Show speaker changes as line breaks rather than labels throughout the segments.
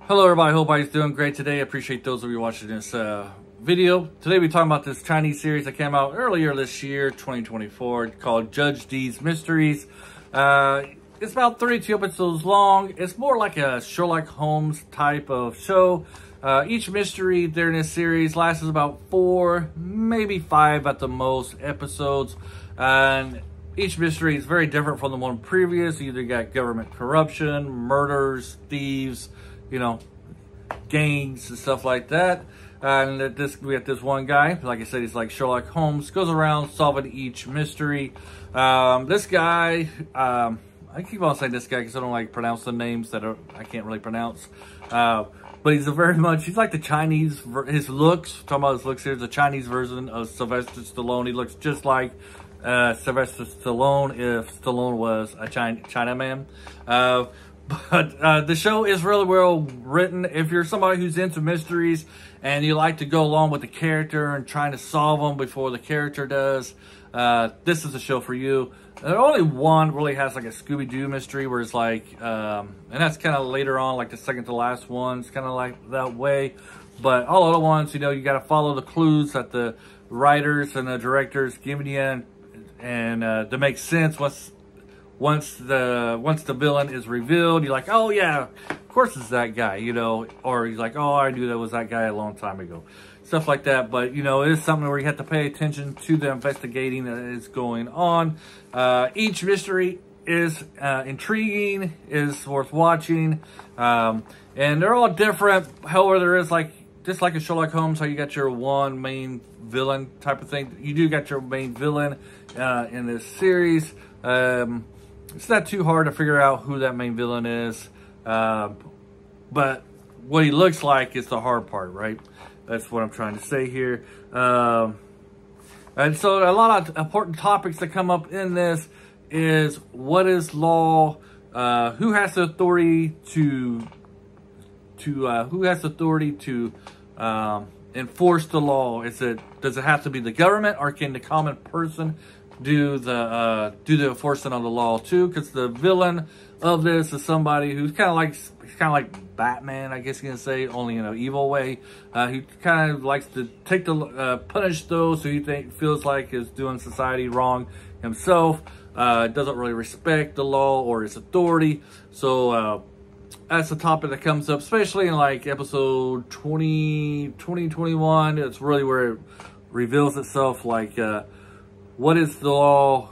Hello everybody, hope everybody's doing great today. I appreciate those of you watching this video. Today we're talking about this Chinese series that came out earlier this year, 2024, called Judge D's Mysteries. It's about 32 episodes long. It's more like a Sherlock Holmes type of show. Each mystery during this series lasts about 4, maybe 5 at the most episodes. And each mystery is very different from the one previous. You either got government corruption, murders, thieves, you know, gangs and stuff like that. And we got this one guy, like I said, he's like Sherlock Holmes, goes around solving each mystery. This guy, I keep on saying this guy because I don't like pronouncing names that I can't really pronounce. But he's he's like the Chinese, his looks, talking about his looks here, the Chinese version of Sylvester Stallone. He looks just like Sylvester Stallone if Stallone was a Chinaman. But the show is really well written. If you're somebody who's into mysteries and you like to go along with the character and trying to solve them before the character does, this is a show for you. Only one really has like a Scooby-Doo mystery where it's like, and that's kind of later on, like the second to last one. It's kind of like that way. But all other ones, you know, you got to follow the clues that the writers and the directors giving you, and to make sense once the villain is revealed, you're like, oh yeah, of course it's that guy, you know, or you're like, oh, I knew that was that guy a long time ago, stuff like that. But you know, it is something where you have to pay attention to the investigating that is going on. Each mystery is intriguing, is worth watching, and they're all different. However, there is just like a Sherlock Holmes, how you got your one main villain type of thing. You do got your main villain in this series. It's not too hard to figure out who that main villain is, but what he looks like is the hard part, right? That's what I'm trying to say here. And so a lot of important topics that come up in this is what is law, who has the authority to enforce the law? Does it have to be the government, or can the common person do the enforcement of the law too? Because the villain of this is somebody who's kind of like Batman, I guess you can say, only in an evil way. He kind of likes to take punish those who he feels like is doing society wrong himself. Doesn't really respect the law or its authority. So that's a topic that comes up, especially in like episode 21. It's really where it reveals itself, like what is the law?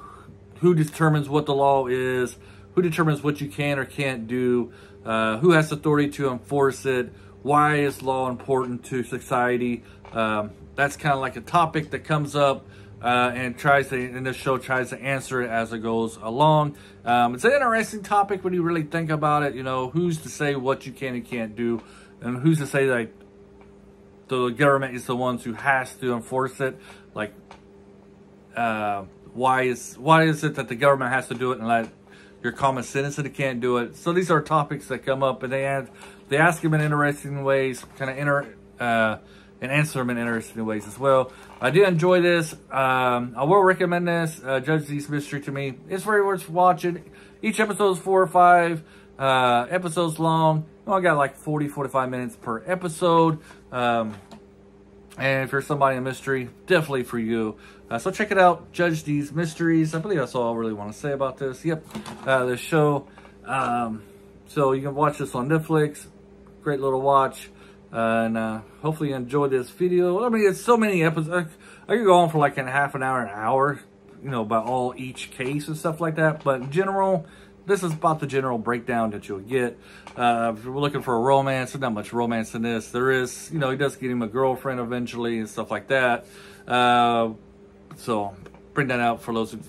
Who determines what the law is? Who determines what you can or can't do? Who has authority to enforce it? Why is law important to society? That's kind of like a topic that comes up, and this show tries to answer it as it goes along. It's an interesting topic when you really think about it. You know, who's to say what you can and can't do, and who's to say that the government is the ones who has to enforce it? Like, why is it that the government has to do it and let your common citizen can't do it? So these are topics that come up, and they ask them in interesting ways, and answer them in interesting ways as well. I did enjoy this. I will recommend this. Judge D's Mystery to me, it's very worth watching. Each episode is 4 or 5 episodes long. I got like 40-45 minutes per episode. And if you're somebody in mystery, definitely for you. So check it out, Judge D's Mysteries. I believe that's all I really want to say about this. Yep, this show. So you can watch this on Netflix. Great little watch. And hopefully you enjoyed this video. I mean, it's so many episodes. I could go on for like an half an hour, you know, about each case and stuff like that. But in general, this is about the general breakdown that you'll get. If you're looking for a romance, there's not much romance in this. There is, you know, he does get him a girlfriend eventually and stuff like that. So bring that out for those who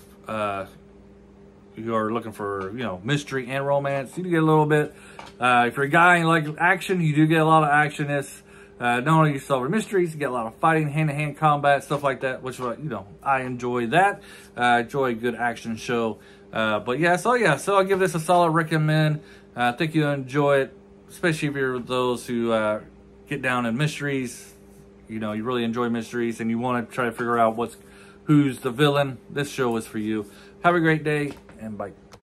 are looking for, you know, mystery and romance. You do get a little bit. If you're a guy and you like action, you do get a lot of action. It's not only you solve mysteries, you get a lot of fighting, hand-to-hand combat, stuff like that, which, you know, I enjoy that. I enjoy a good action show. But yeah, so I'll give this a solid recommend. I think you'll enjoy it, especially if you're those who get down in mysteries. You know, you really enjoy mysteries and you want to try to figure out who's the villain. This show is for you. Have a great day, and bye.